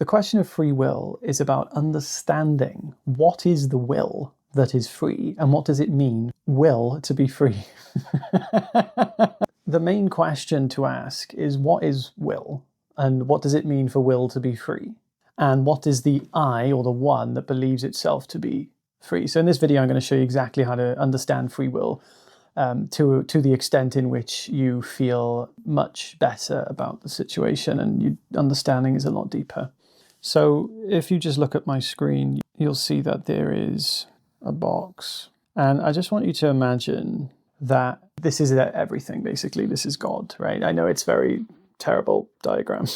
The question of free will is about understanding what is the will that is free and what does it mean, will to be free. The main question to ask is what is will and what does it mean for will to be free? And what is the I or the one that believes itself to be free? So in this video, I'm going to show you exactly how to understand free will to the extent in which you feel much better about the situation and your understanding is a lot deeper. So if you just look at my screen, you'll see that there is a box. And I just want you to imagine that this is everything, basically. This is God, right? I know it's a very terrible diagram,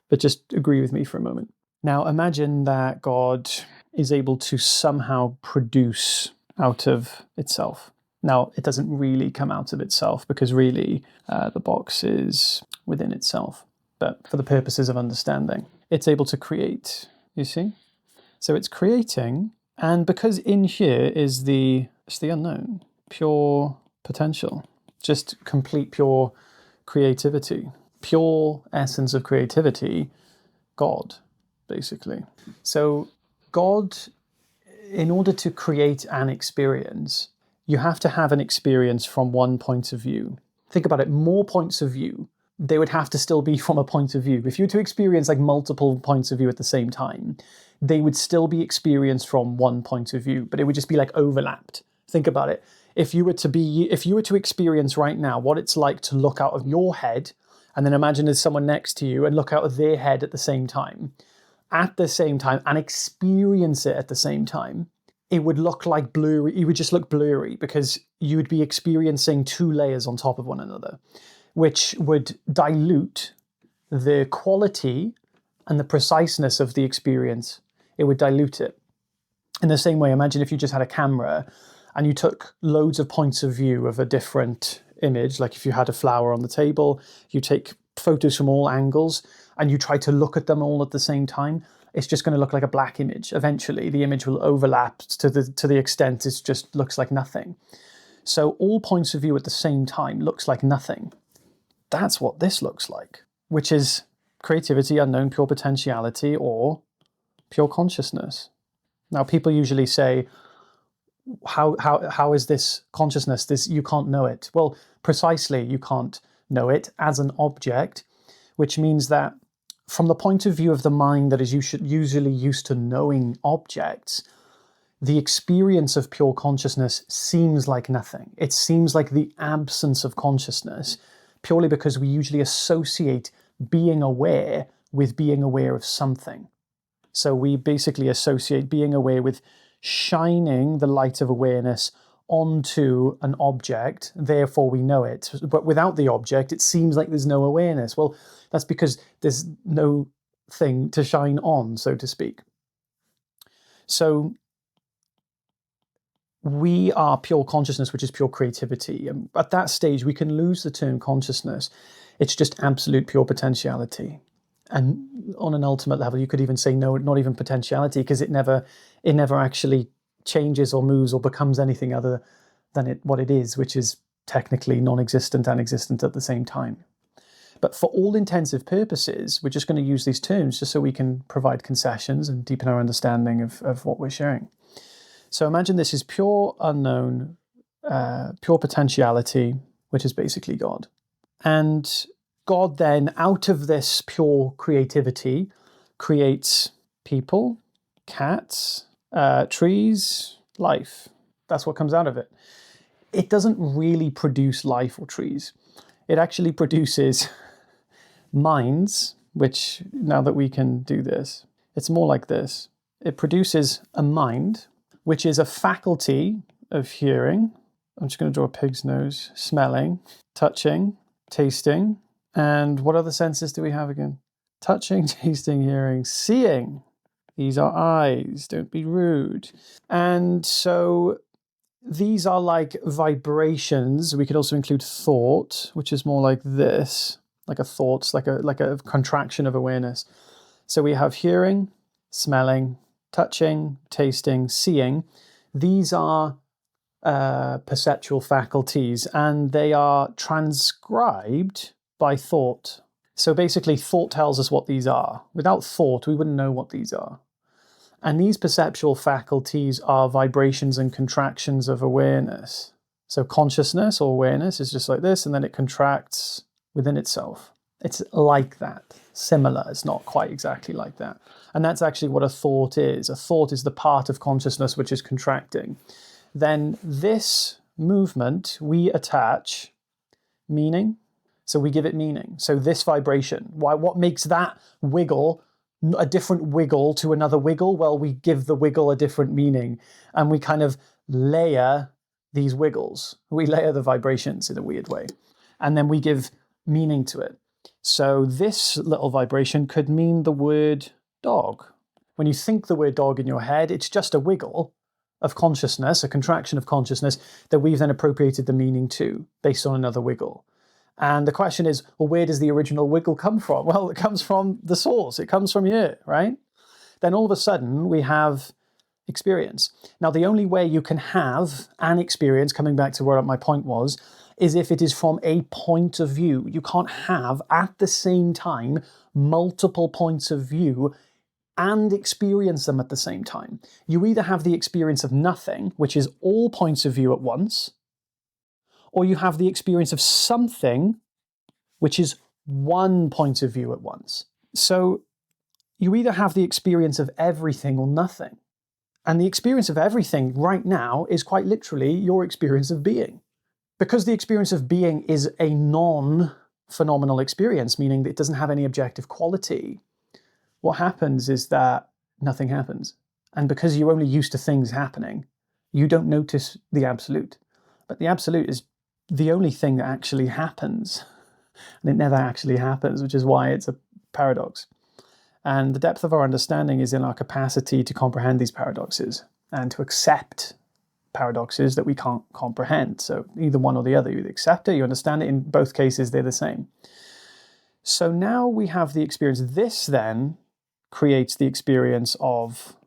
but just agree with me for a moment. Now imagine that God is able to somehow produce out of itself. Now, it doesn't really come out of itself because really the box is within itself. But for the purposes of understanding, it's able to create, you see? So it's creating, and because in here is it's the unknown, pure potential, just complete pure creativity, pure essence of creativity, God, basically. So God, in order to create an experience, you have to have an experience from one point of view. Think about it, more points of view, they would have to still be from a point of view. If you were to experience like multiple points of view at the same time, they would still be experienced from one point of view, but it would just be like overlapped. Think about it. If you were to experience right now what it's like to look out of your head, and then imagine there's someone next to you and look out of their head at the same time, and experience it at the same time, it would look like blurry. It would just look blurry because you would be experiencing two layers on top of one another, which would dilute the quality and the preciseness of the experience. It would dilute it. In the same way, imagine if you just had a camera and you took loads of points of view of a different image, like if you had a flower on the table, you take photos from all angles and you try to look at them all at the same time, it's just going to look like a black image. Eventually, the image will overlap to the extent it just looks like nothing. So all points of view at the same time looks like nothing. That's what this looks like, which is creativity, unknown, pure potentiality, or pure consciousness. Now, people usually say, how is this consciousness? This, you can't know it. Well, precisely, you can't know it as an object, which means that from the point of view of the mind that is usually used to knowing objects, the experience of pure consciousness seems like nothing. It seems like the absence of consciousness, purely because we usually associate being aware with being aware of something. So we basically associate being aware with shining the light of awareness onto an object, therefore we know it. But without the object, it seems like there's no awareness. Well, that's because there's no thing to shine on, so to speak. So we are pure consciousness, which is pure creativity. And at that stage, we can lose the term consciousness. It's just absolute pure potentiality. And on an ultimate level, you could even say no, not even potentiality, because it never actually changes or moves or becomes anything other than what it is, which is technically non-existent and existent at the same time. But for all intensive purposes, we're just going to use these terms just so we can provide concessions and deepen our understanding of what we're sharing. So imagine this is pure unknown, pure potentiality, which is basically God. And God then, out of this pure creativity, creates people, cats, trees, life. That's what comes out of it. It doesn't really produce life or trees. It actually produces minds, which, now that we can do this, it's more like this. It produces a mind, which is a faculty of hearing. I'm just going to draw a pig's nose. Smelling, touching, tasting. And what other senses do we have again? Touching, tasting, hearing, seeing. These are eyes, don't be rude. And so these are like vibrations. We could also include thought, which is more like this, like a thought, like a contraction of awareness. So we have hearing, smelling, touching, tasting, seeing. These are perceptual faculties, and they are transcribed by thought. So basically, thought tells us what these are. Without thought, we wouldn't know what these are. And these perceptual faculties are vibrations and contractions of awareness. So consciousness or awareness is just like this, and then it contracts within itself. It's like that, similar. It's not quite exactly like that. And that's actually what a thought is. A thought is the part of consciousness which is contracting. Then this movement, we attach meaning. So we give it meaning. So this vibration, what makes that wiggle a different wiggle to another wiggle? Well, we give the wiggle a different meaning, and we kind of layer these wiggles. We layer the vibrations in a weird way, and then we give meaning to it. So this little vibration could mean the word dog. When you think the word dog in your head, it's just a wiggle of consciousness, a contraction of consciousness that we've then appropriated the meaning to based on another wiggle. And the question is, well, where does the original wiggle come from? Well, it comes from the source. It comes from here, right? Then all of a sudden we have experience. Now, the only way you can have an experience, coming back to where my point was, is if it is from a point of view. You can't have at the same time multiple points of view and experience them at the same time. You either have the experience of nothing, which is all points of view at once, or you have the experience of something, which is one point of view at once. So you either have the experience of everything or nothing. And the experience of everything right now is quite literally your experience of being. Because the experience of being is a non-phenomenal experience, meaning that it doesn't have any objective quality, what happens is that nothing happens. And because you're only used to things happening, you don't notice the absolute. But the absolute is the only thing that actually happens. And it never actually happens, which is why it's a paradox. And the depth of our understanding is in our capacity to comprehend these paradoxes and to accept paradoxes that we can't comprehend. So either one or the other. You either accept it, you understand it. In both cases, they're the same. So now we have the experience. This then creates the experience of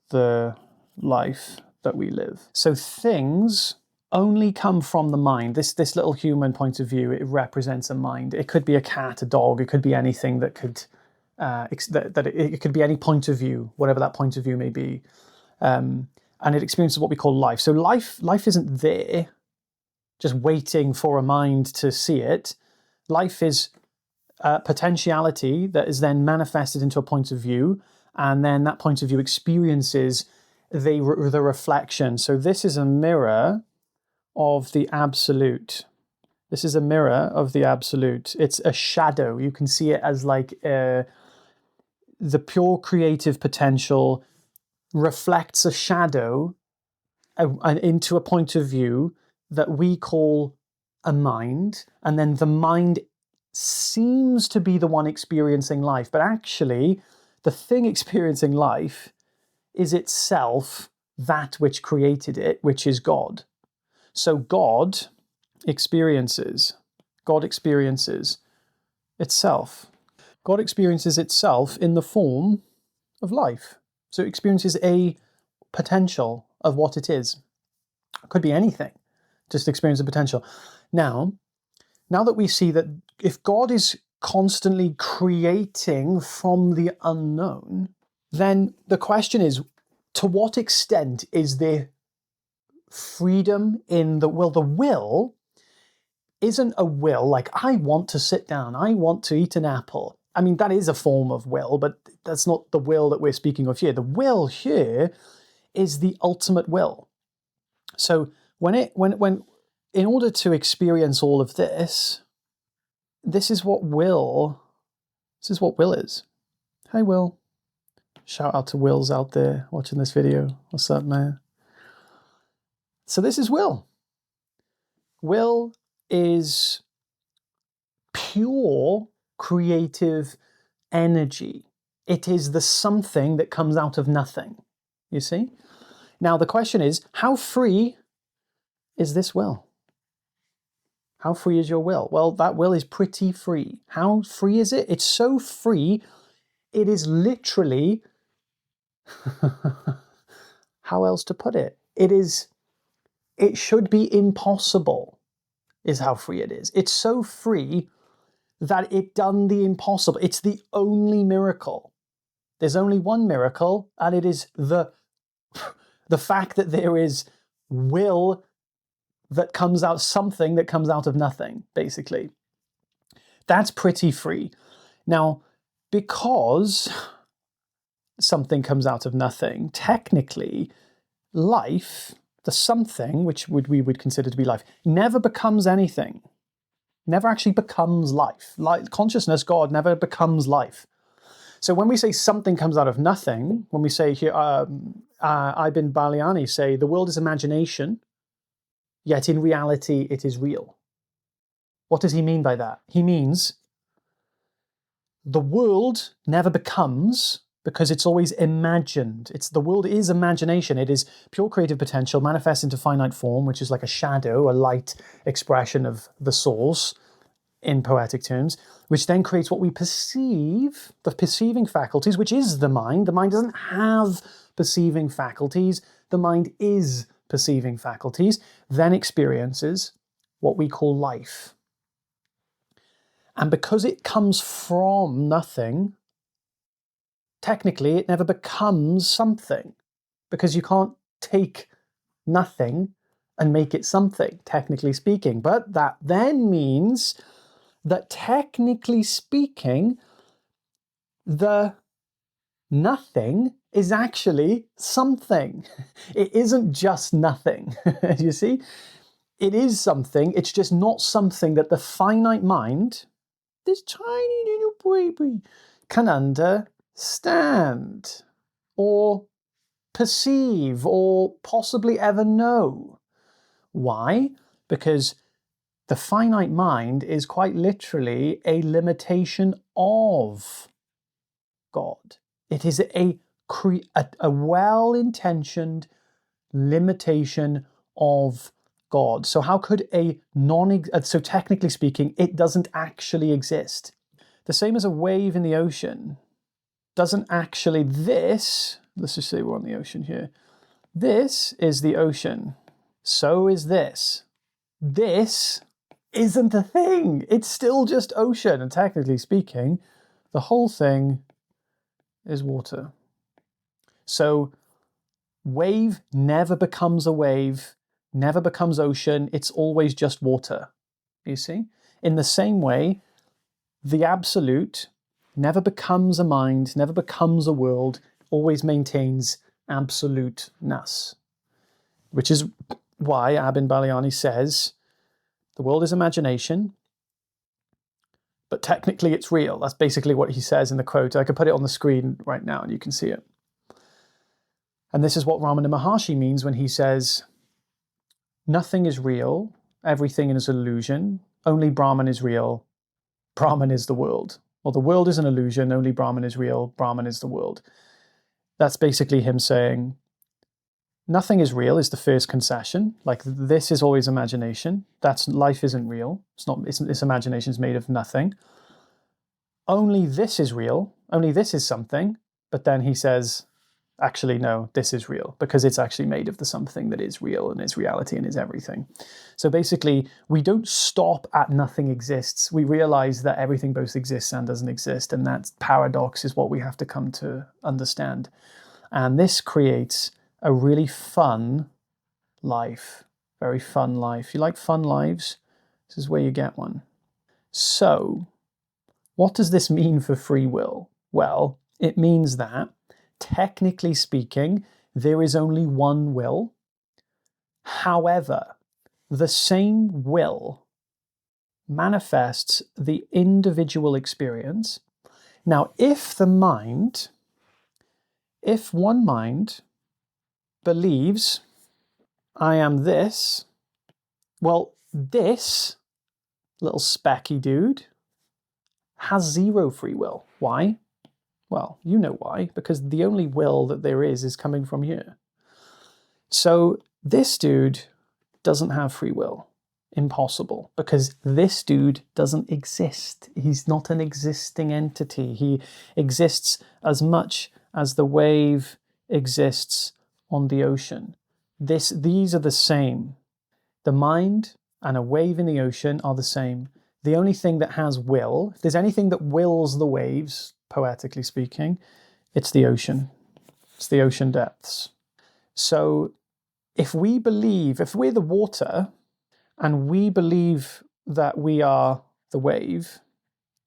the life that we live. So things only come from the mind. This little human point of view, it represents a mind. It could be a cat, a dog, it could be anything that could, it could be any point of view, whatever that point of view may be. And it experiences what we call life. So life isn't there, just waiting for a mind to see it. Life is potentiality that is then manifested into a point of view, and then that point of view experiences the reflection. So this is a mirror of the absolute. This is a mirror of the absolute. It's a shadow. You can see it as like the pure creative potential reflects a shadow into a point of view that we call a mind, and then the mind seems to be the one experiencing life, but actually the thing experiencing life is itself that which created it, which is God. So God experiences itself. God experiences itself in the form of life. So it experiences a potential of what it is. It could be anything, just experience the potential. Now that we see that if God is constantly creating from the unknown, then the question is, to what extent is there freedom in the will? The will isn't a will like, I want to sit down, I want to eat an apple. I mean, that is a form of will, but that's not the will that we're speaking of here. The will here is the ultimate will. So when in order to experience all of this, this is what will is. Hi, Will. Shout out to Wills out there watching this video. What's up, man? So this is will. Will is pure creative energy. It is the something that comes out of nothing, you see? Now the question is, how free is this will? How free is your will? Well, that will is pretty free. How free is it? It's so free, it is literally, how else to put it? It should be impossible, is how free it is. It's so free that it done the impossible. It's the only miracle. There's only one miracle, and it is the fact that there is will that comes out, something that comes out of nothing, basically. That's pretty free. Now, because something comes out of nothing, technically, life, the something, which we would consider to be life, never becomes anything. Never actually becomes life. Consciousness, God, never becomes life. So when we say something comes out of nothing, when we say here, Ibn Baliani say, the world is imagination, yet in reality it is real. What does he mean by that? He means the world never becomes because it's always imagined. The world is imagination. It is pure creative potential manifest into finite form, which is like a shadow, a light expression of the source in poetic terms, which then creates what we perceive, the perceiving faculties, which is the mind. The mind doesn't have perceiving faculties. The mind is perceiving faculties, then experiences what we call life. And because it comes from nothing, technically it never becomes something, because you can't take nothing and make it something, technically speaking. But that then means that technically speaking, the nothing is actually something. It isn't just nothing, you see? It is something, it's just not something that the finite mind, this tiny little baby, can understand or perceive or possibly ever know. Why? Because the finite mind is quite literally a limitation of God. It is a well-intentioned limitation of God. So how could so technically speaking, it doesn't actually exist. The same as a wave in the ocean doesn't actually, let's just say we're on the ocean here. This is the ocean. So is this. This isn't a thing. It's still just ocean. And technically speaking, the whole thing is water. So wave never becomes a wave, never becomes ocean. It's always just water, you see? In the same way, the absolute never becomes a mind, never becomes a world, always maintains absoluteness. Which is why Ibn Baliani says, the world is imagination, but technically it's real. That's basically what he says in the quote. I could put it on the screen right now and you can see it. And this is what Ramana Maharshi means when he says, nothing is real, everything is illusion, only Brahman is real, Brahman is the world. Well, the world is an illusion, only Brahman is real, Brahman is the world. That's basically him saying, nothing is real is the first concession. Like, this is always imagination. Life isn't real. This imagination is made of nothing. Only this is real. Only this is something. But then he says, actually, no, this is real, because it's actually made of the something that is real and is reality and is everything. So basically, we don't stop at nothing exists. We realize that everything both exists and doesn't exist. And that paradox is what we have to come to understand. And this creates a really fun life, very fun life. You like fun lives? This is where you get one. So, what does this mean for free will? Well, it means that, technically speaking, there is only one will. However, the same will manifests the individual experience. Now, if one mind believes I am this, well, this little specky dude has zero free will. Why? Well, you know why, because the only will that there is coming from here. So this dude doesn't have free will. Impossible, because this dude doesn't exist. He's not an existing entity. He exists as much as the wave exists on the ocean. These are the same. The mind and a wave in the ocean are the same. The only thing that has will, if there's anything that wills the waves, poetically speaking, it's the ocean. It's the ocean depths. So if we're the water and we believe that we are the wave,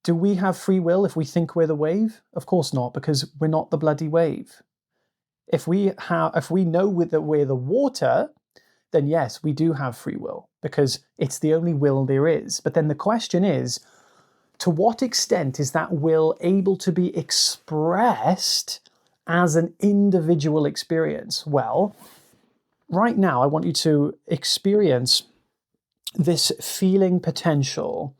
do we have free will if we think we're the wave? Of course not, because we're not the bloody wave. If we know that we're the water, then yes, we do have free will, because it's the only will there is. But then the question is, to what extent is that will able to be expressed as an individual experience? Well, right now I want you to experience this feeling potential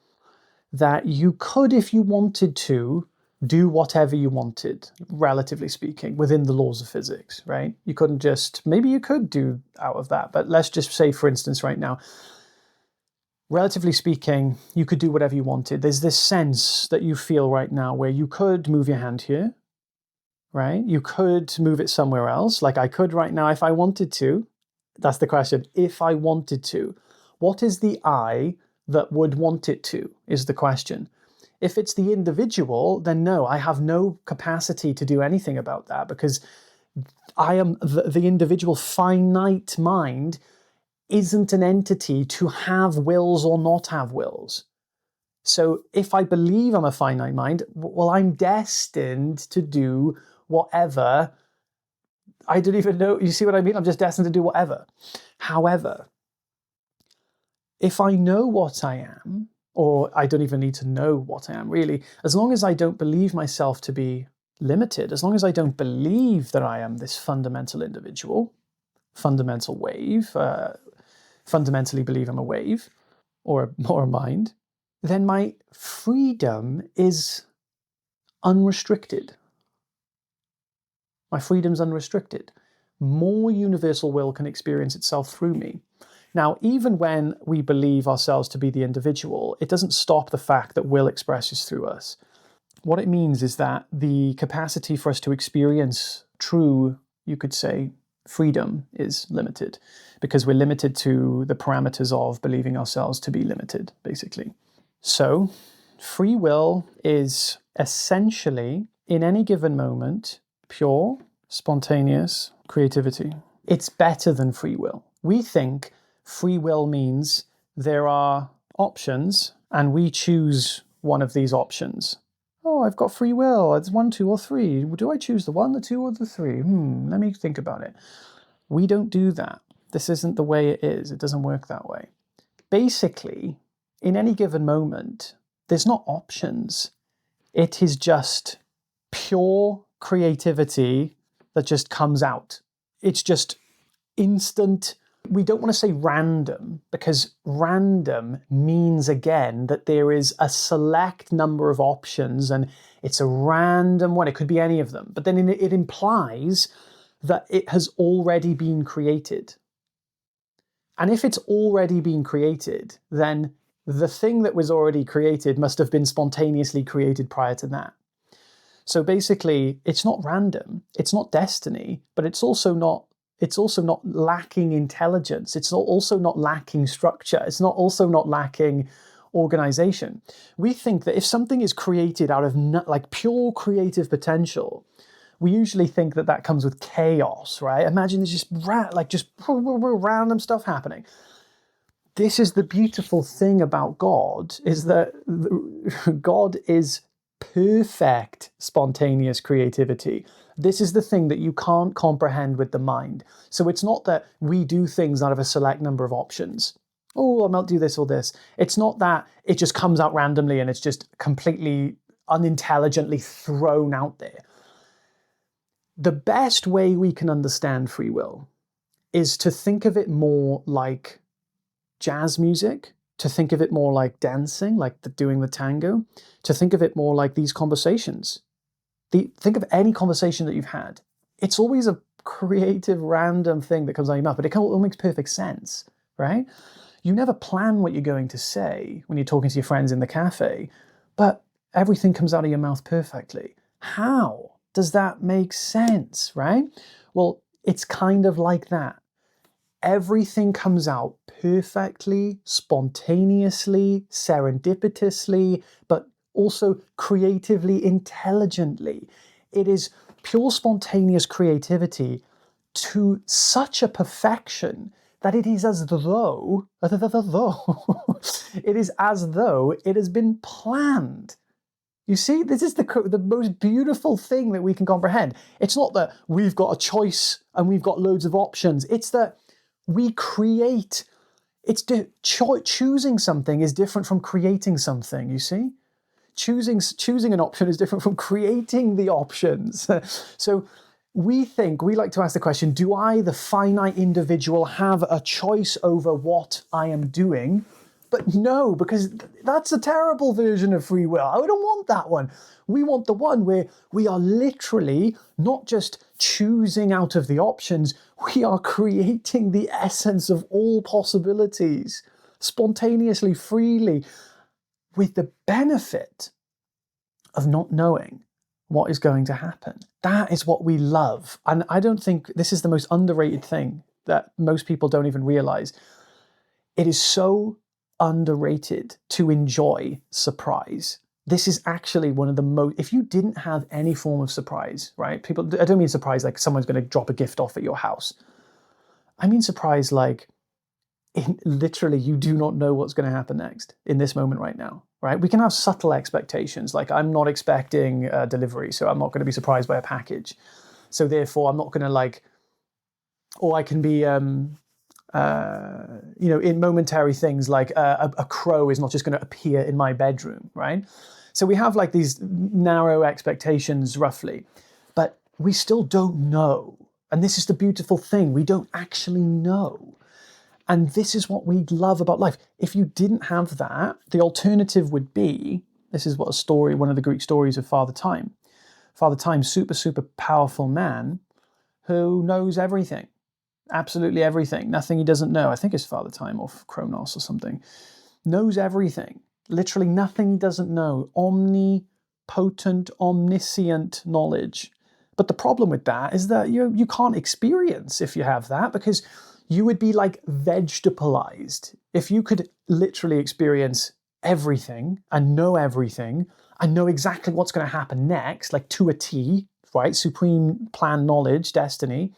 that you could, if you wanted to, do whatever you wanted, relatively speaking, within the laws of physics, right? You couldn't just, maybe you could do out of that, but let's just say, for instance, right now, relatively speaking, you could do whatever you wanted. There's this sense that you feel right now where you could move your hand here, right? You could move it somewhere else, like I could right now if I wanted to. That's the question. If I wanted to, what is the I that would want it to, is the question. If it's the individual, then no, I have no capacity to do anything about that, because I am the individual finite mind isn't an entity to have wills or not have wills. So if I believe I'm a finite mind, well, I'm destined to do whatever. I don't even know, you see what I mean? I'm just destined to do whatever. However, if I know what I am, or I don't even need to know what I am really, as long as I don't believe myself to be limited, as long as I don't believe that I am this fundamental individual, fundamental wave, fundamentally believe I'm a wave, or a mind, then my freedom is unrestricted. My freedom's unrestricted. More universal will can experience itself through me. Now, even when we believe ourselves to be the individual, it doesn't stop the fact that will expresses through us. What it means is that the capacity for us to experience true, you could say, freedom is limited, because we're limited to the parameters of believing ourselves to be limited, basically. So, free will is essentially, in any given moment, pure, spontaneous creativity. It's better than free will. We think free will means there are options and we choose one of these options. Oh, I've got free will. It's 1, 2, or 3. Do I choose the 1, the 2, or the 3? Let me think about it. We don't do that. This isn't the way it is. It doesn't work that way. Basically, in any given moment, there's not options. It is just pure creativity that just comes out. It's just instant. We don't want to say random, because random means, again, that there is a select number of options and it's a random one. It could be any of them. But then it implies that it has already been created. And if it's already been created, then the thing that was already created must have been spontaneously created prior to that. So basically, it's not random, it's not destiny, but it's also not lacking intelligence. It's also not lacking structure. It's also not lacking organization. We think that if something is created out of like pure creative potential, we usually think that that comes with chaos, right? Imagine there's just random stuff happening. This is the beautiful thing about God, is that God is perfect spontaneous creativity. This is the thing that you can't comprehend with the mind. So it's not that we do things out of a select number of options. Oh, I might do this or this. It's not that it just comes out randomly and it's just completely unintelligently thrown out there. The best way we can understand free will is to think of it more like jazz music, to think of it more like dancing, like doing the tango, to think of it more like these conversations. Think of any conversation that you've had. It's always a creative, random thing that comes out of your mouth, but it all makes perfect sense, right? You never plan what you're going to say when you're talking to your friends in the cafe, but everything comes out of your mouth perfectly. How does that make sense, right? Well, it's kind of like that. everything comes out perfectly, spontaneously, serendipitously, but also creatively, intelligently. It is pure spontaneous creativity to such a perfection that it is as though it is as though it has been planned. You see, this is the most beautiful thing that we can comprehend. It's not that we've got a choice and we've got loads of options. It's that we create. Choosing something is different from creating something, you see? Choosing an option is different from creating the options. So we like to ask the question, do I, the finite individual, have a choice over what I am doing? But no, because that's a terrible version of free will. I don't want that one. We want the one where we are literally not just choosing out of the options, we are creating the essence of all possibilities, spontaneously, freely, with the benefit of not knowing what is going to happen. That is what we love. And I don't think this is the most underrated thing that most people don't even realize. It is so underrated to enjoy surprise. This is actually one of the most, if you didn't have any form of surprise, right? People, I don't mean surprise like someone's going to drop a gift off at your house. I mean surprise like literally you do not know what's going to happen next in this moment right now, right? We can have subtle expectations, like I'm not expecting a delivery, so I'm not going to be surprised by a package. So therefore I'm not going to or I can be, in momentary things like a crow is not just going to appear in my bedroom, right? So we have like these narrow expectations roughly, but we still don't know. And this is the beautiful thing. We don't actually know. And this is what we love about life. If you didn't have that, the alternative would be, this is what one of the Greek stories of Father Time. Father Time, super, super powerful man who knows everything. Absolutely everything. Nothing he doesn't know. I think it's Father Time or Kronos or something. Knows everything. Literally nothing he doesn't know. Omnipotent, omniscient knowledge. But the problem with that is that you can't experience if you have that, because you would be like vegetabilized. If you could literally experience everything and know exactly what's going to happen next, like to a T, right? Supreme plan knowledge, destiny,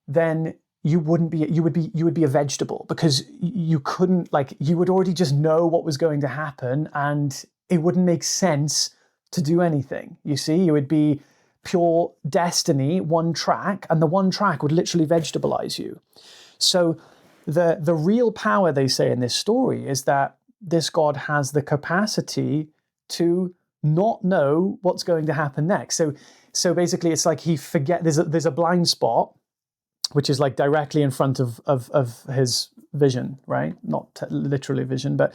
then you would be a vegetable, because you couldn't, you would already just know what was going to happen and it wouldn't make sense to do anything. You see, you would be pure destiny, one track, and the one track would literally vegetabilize you. So the real power, they say in this story, is that this God has the capacity to not know what's going to happen next. So basically it's like there's a blind spot, which is like directly in front of his vision, right? Not literally vision, but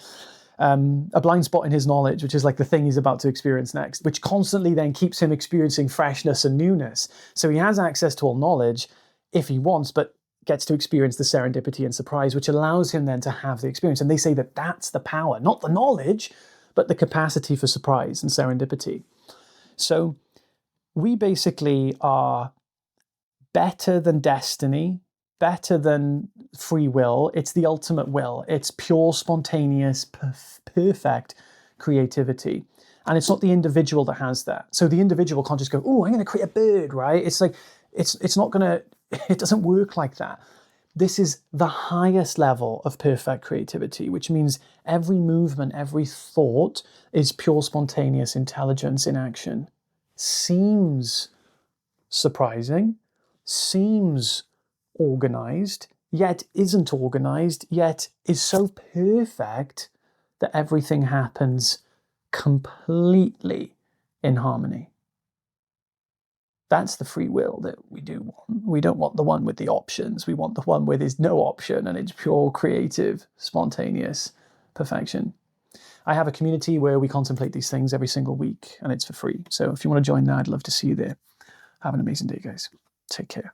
a blind spot in his knowledge, which is like the thing he's about to experience next, which constantly then keeps him experiencing freshness and newness. So he has access to all knowledge if he wants, but gets to experience the serendipity and surprise, which allows him then to have the experience. And they say that that's the power, not the knowledge, but the capacity for surprise and serendipity. So we basically are better than destiny, better than free will. It's the ultimate will. It's pure, spontaneous, perfect creativity. And it's not the individual that has that. So the individual can't just go, oh, I'm going to create a bird, right? It's like, it's not going to, it doesn't work like that. This is the highest level of perfect creativity, which means every movement, every thought is pure, spontaneous intelligence in action. Seems surprising, seems organized, yet isn't organized, yet is so perfect that everything happens completely in harmony. That's the free will that we do want. We don't want the one with the options. We want the one where there's no option and it's pure creative, spontaneous perfection. I have a community where we contemplate these things every single week, and it's for free. So if you want to join that, I'd love to see you there. Have an amazing day, guys. Take care.